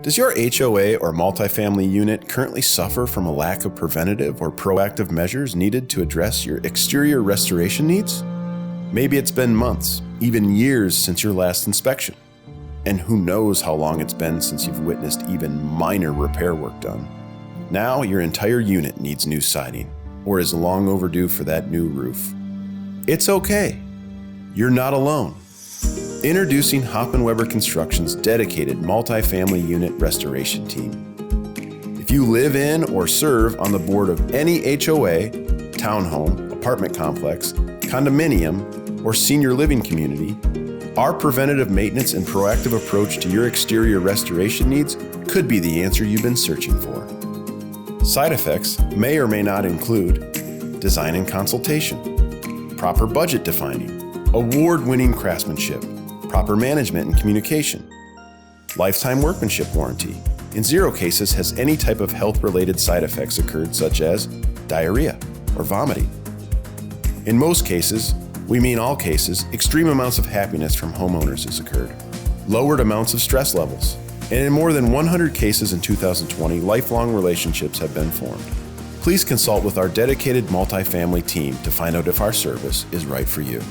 Does your HOA or multifamily unit currently suffer from a lack of preventative or proactive measures needed to address your exterior restoration needs? Maybe it's been months, even years since your last inspection. And who knows how long it's been since you've witnessed even minor repair work done. Now your entire unit needs new siding, or is long overdue for that new roof. It's okay. You're not alone. Introducing Hoffman Weber Construction's dedicated multifamily unit restoration team. If you live in or serve on the board of any HOA, townhome, apartment complex, condominium, or senior living community, our preventative maintenance and proactive approach to your exterior restoration needs could be the answer you've been searching for. Side effects may or may not include design and consultation, proper budget defining, award-winning craftsmanship, proper management and communication, lifetime workmanship warranty. In 0 cases has any type of health-related side effects occurred, such as diarrhea or vomiting. In most cases, we mean all cases, extreme amounts of happiness from homeowners has occurred, lowered amounts of stress levels, and in more than 100 cases in 2020, lifelong relationships have been formed. Please consult with our dedicated multifamily team to find out if our service is right for you.